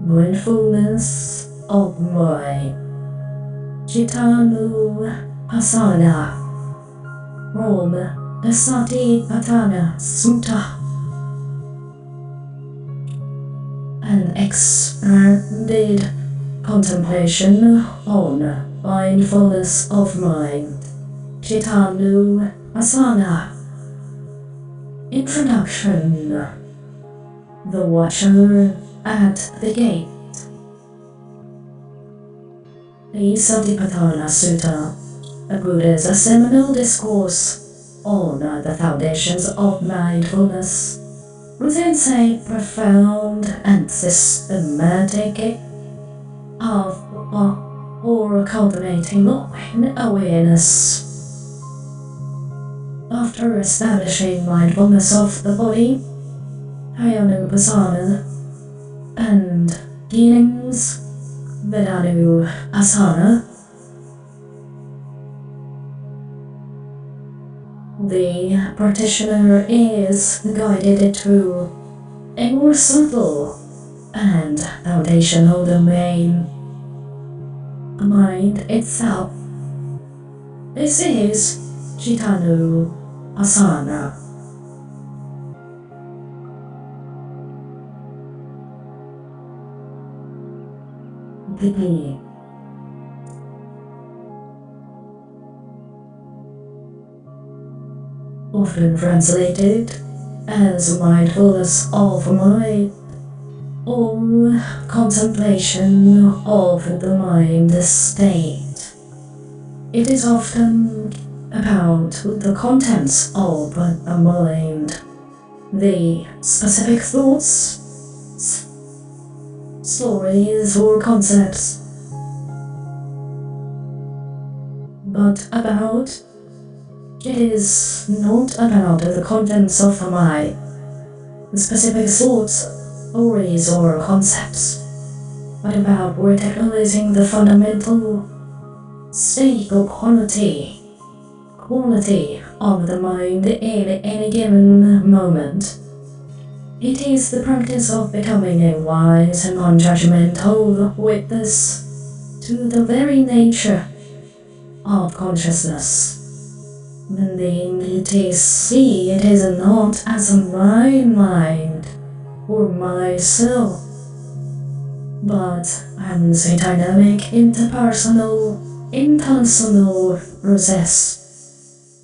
Mindfulness of mind. Cittanupassana from the Satipaṭṭhana Sutta. An expanded contemplation on mindfulness of mind. Cittanupassana. Introduction. The Watcher at the Gate. The Satipaṭṭhana Sutta, a Buddha's seminal discourse on the foundations of mindfulness, presents a profound and systematic or cultivating awareness. After establishing mindfulness of the body, Cittanupassana, and dealings, Cittanupassana, the practitioner is guided to a more subtle and foundational domain, the mind itself. This is Cittanupassana. Beginning. Often translated as mindfulness of mind or contemplation of the mind state. It is often about the contents of the mind, the specific thoughts, stories or concepts, but it is not about the contents of the mind, the specific thoughts, stories or concepts, but about recognizing the fundamental state or quality of the mind in any given moment. It is the practice of becoming a wise and non-judgmental witness to the very nature of consciousness. When the entities see it is not as my mind or myself, but as a dynamic interpersonal process,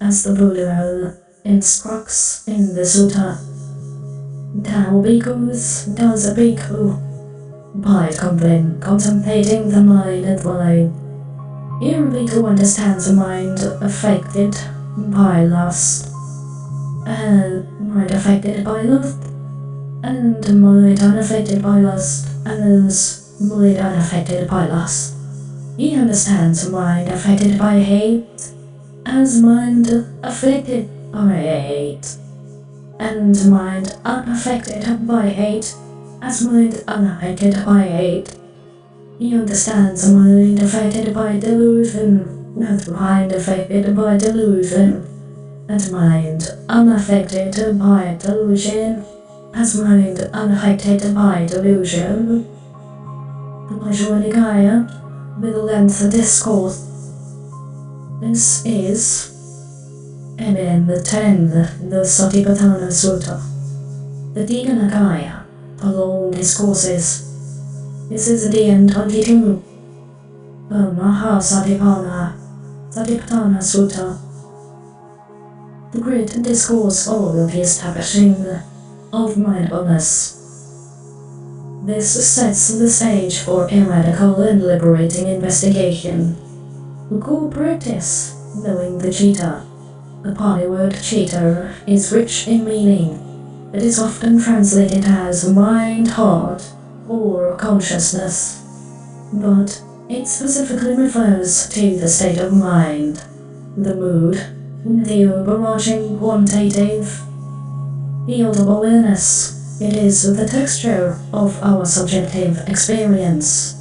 as the Buddha instructs in the Sutta. Tao bhikkhus does a bhikkhu by contemplating the mind at mind. Here a bhikkhu understands the mind affected by lust, and mind affected by lust, and mind unaffected by lust, as mind unaffected by lust. He understands mind affected by hate as mind affected by hate, and mind unaffected by hate as mind unaffected by hate. He understands mind affected by delusion as mind affected by delusion, and mind unaffected by delusion as mind unaffected by delusion. The Majjhima Nikaya, middle-length discourse. This is MN10, the Satipaṭṭhana Sutta. The Digha Nikaya, the long discourses. This is the DN22, the Satipaṭṭhana Sutta. The great discourse of the establishing of mindfulness. This sets the stage for a radical and liberating investigation. The core practice, knowing the citta. The Pali word citta is rich in meaning. It is often translated as mind, heart, or consciousness, but it specifically refers to the state of mind, the mood, the overarching quantitative field of awareness. It is the texture of our subjective experience.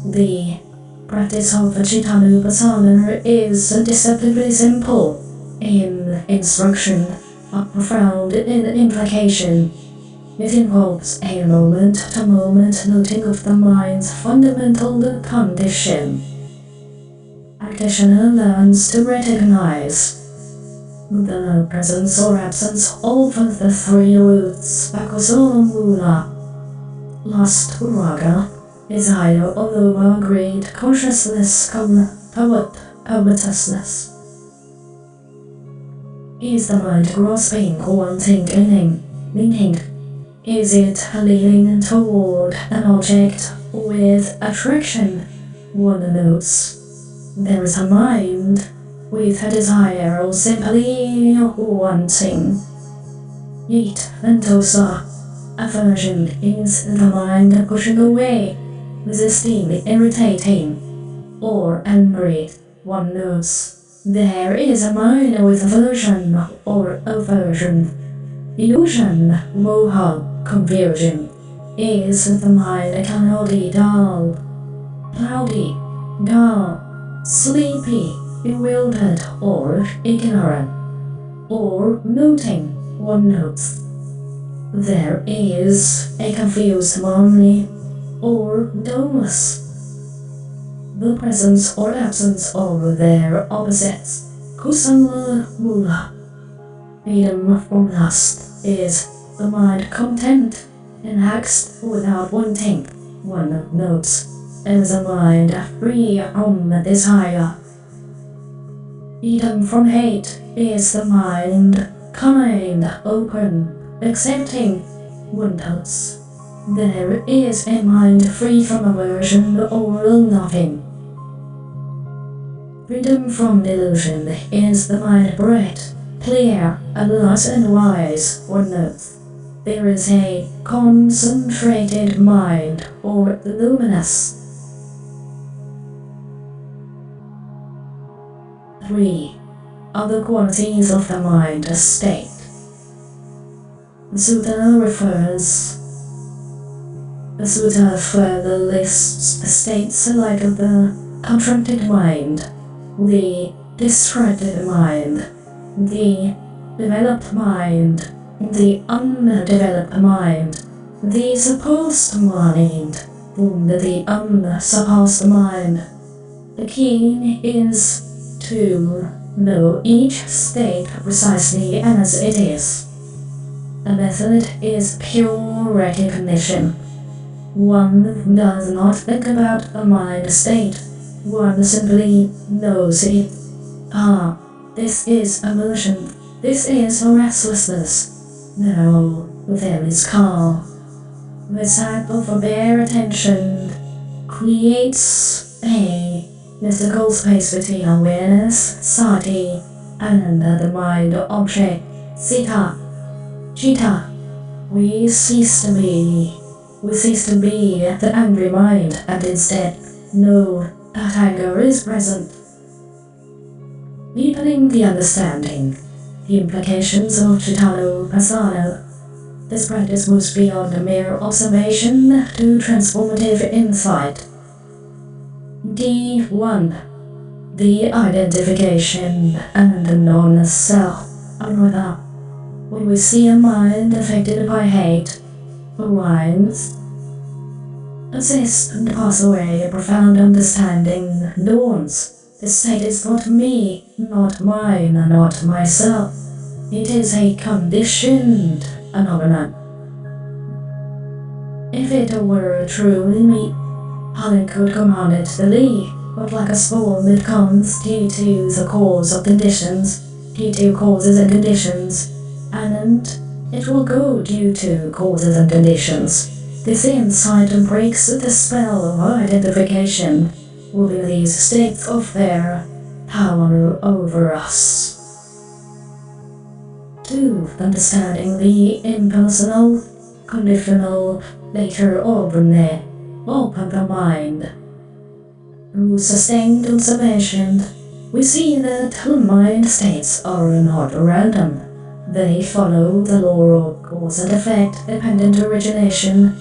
The practice of Cittanupassana is deceptively simple in instruction, but profound in implication. It involves a moment-to-moment noting of the mind's fundamental condition. Practitioner learns to recognize the presence or absence of the three roots: Bakusala Mula, lust, raga, desire or lower grade consciousness, covetousness. Is the mind grasping one thing meaning? Is it leaning toward an object with attraction? One notes there is a mind with a desire or simply wanting. Yet, ventosa, aversion is the mind pushing away, resisting, irritating, or angry. One knows there is a mind with aversion or aversion. Illusion, moha, confusion, is the mind cloudy, dull, sleepy, bewildered, or ignorant, or noting. One notes there is a confused memory or dullness, the presence or absence of their opposites. Kusala mula, freedom from lust, is the mind content and acts without wanting. One notes there is a mind free from desire. Freedom from hate is the mind kind, open, accepting. One notes there is a mind free from aversion or loving. Freedom from delusion is the mind bright, clear, alert and wise. One notes there is a concentrated mind or luminous. 3. Other qualities of the mind state. The Sutta further lists the states like the contracted mind, the distracted mind, the developed mind, the undeveloped mind, the surpassed mind, and the unsurpassed mind. The key is to know each state precisely as it is. The method is pure recognition. One does not think about the mind state. One simply knows it. This is emotion. This is restlessness. Now there is calm. This act of bare attention creates a mystical space between awareness, sati, and the mind object, citta. We cease to be the angry mind and instead know that anger is present. Deepening the understanding, the implications of Cittanupassana. This practice moves beyond mere observation to transformative insight. D1. The identification and non-self. Another. When we see a mind affected by hate, arise, assist and pass away, a profound understanding dawns. This state is not me, not mine, not myself. It is a conditioned phenomenon. If it were truly me, Holland could command it to leave, but like a storm it comes due to the cause of conditions, due to causes and conditions, and it will go due to causes and conditions. This insight breaks the spell of identification, will release states of their power over us. 2. Understanding the impersonal, conditional nature of the mind. Through sustained observation, we see that the mind states are not random. They follow the law of cause and effect, dependent origination.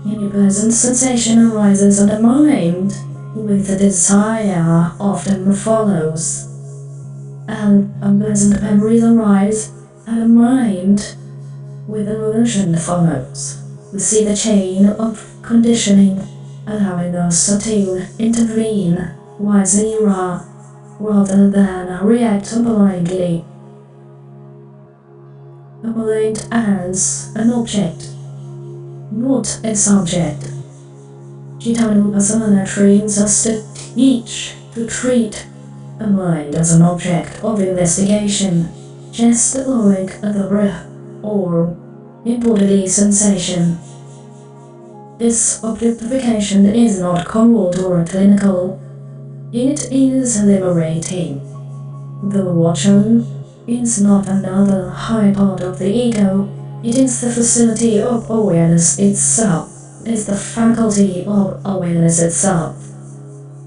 Any pleasant sensation arises on the mind, with the desire often follows. And unpleasant memories arise, and the mind with aversion follows. We see the chain of conditioning allowing us to intervene wisely rather than react blindly. The mind as an object, not a subject. Cittanupassana trains us to treat the mind as an object of investigation, just like the breath or a bodily sensation. This objectification is not cold or clinical. It is liberating. The watcher is not another high part of the ego. It is the facility of awareness itself. It is the faculty of awareness itself,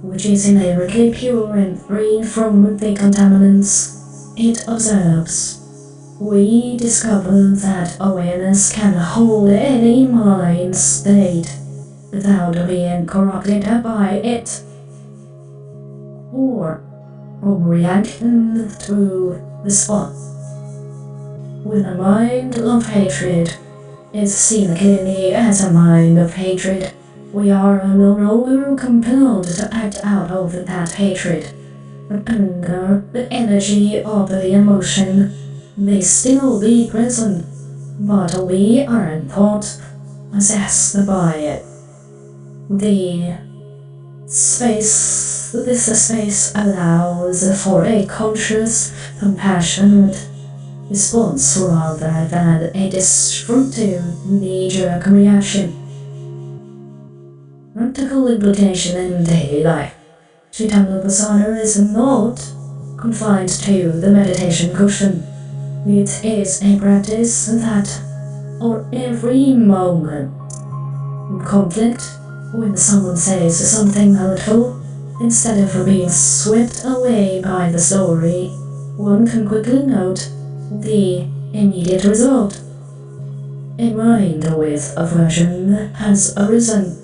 which is inherently pure and free from the contaminants it observes. We discover that awareness can hold any mind state without being corrupted by it, or from reaction to response. When a mind of hatred is seen clearly as a mind of hatred, we are no longer compelled to act out of that hatred. The anger, the energy of the emotion may still be present, but we aren't thought possessed by it. This space allows for a conscious, compassionate response rather than a destructive, knee-jerk reaction. Practical implication in daily life. Cittanupassana is not confined to the meditation cushion. It is a practice that, on every moment, in conflict, when someone says something hurtful, instead of being swept away by the story, one can quickly note the immediate result. A mind with aversion has arisen.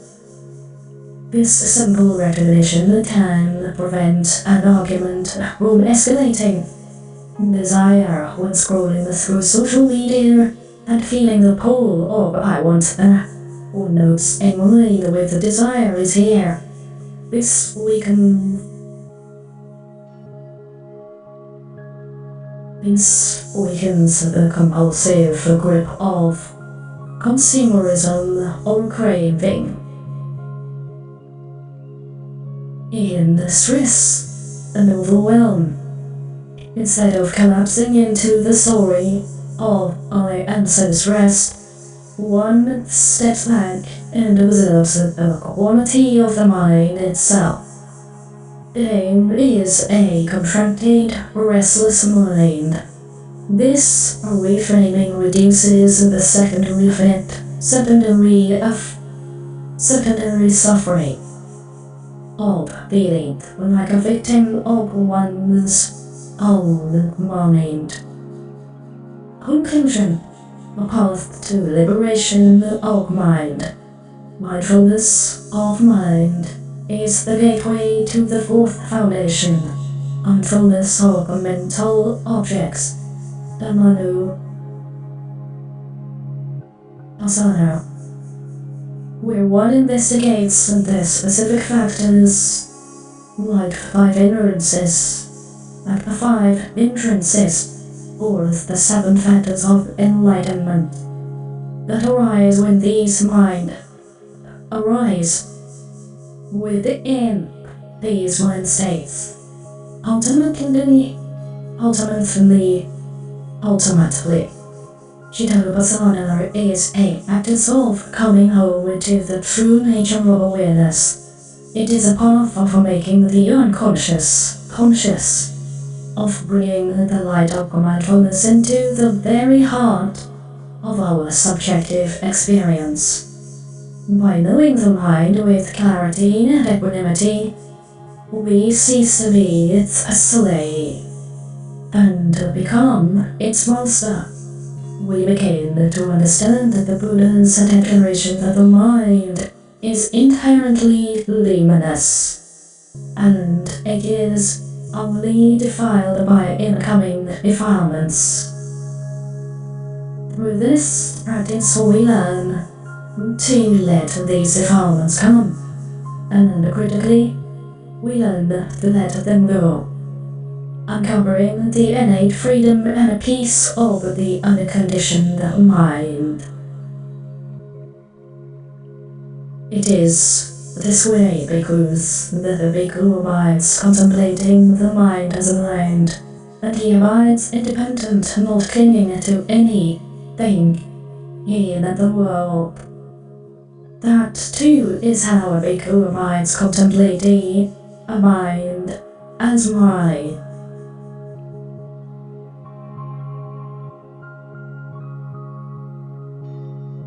This simple recognition can prevent an argument from escalating. Desire when scrolling through social media and feeling the pull of "I want that," or notes a mind with the desire is here. This weakens the compulsive grip of consumerism or craving. In stress and overwhelm, instead of collapsing into the story of "I am so stressed," one steps back and observes the quality of the mind itself. Pain is a contracted, restless mind. This reframing reduces the secondary suffering of feeling like a victim of one's own mind. Conclusion: a path to liberation of mind. Mindfulness of mind is the gateway to the fourth foundation, mindfulness of mental objects, Cittanupassana, where one investigates the specific factors like the five entrances, or the 7 factors of enlightenment that arise when these mind arise within these mind states. Ultimately, Cittanupassana is a practice of coming home to the true nature of awareness. It is a path of making the unconscious conscious, of bringing the light of mindfulness into the very heart of our subjective experience. By knowing the mind with clarity and equanimity, we cease to be its slave and become its master. We begin to understand that the Buddha's declaration that the mind is inherently luminous, and it is only defiled by incoming defilements. Through this practice we learn to let these defilements come, and critically, we learn to let them go, uncovering the innate freedom and peace of the unconditioned mind. It is this way because the bhikkhu abides contemplating the mind as a mind, and he abides independent, not clinging to anything in the world. That too is how a bhikkhu abides contemplating a mind as my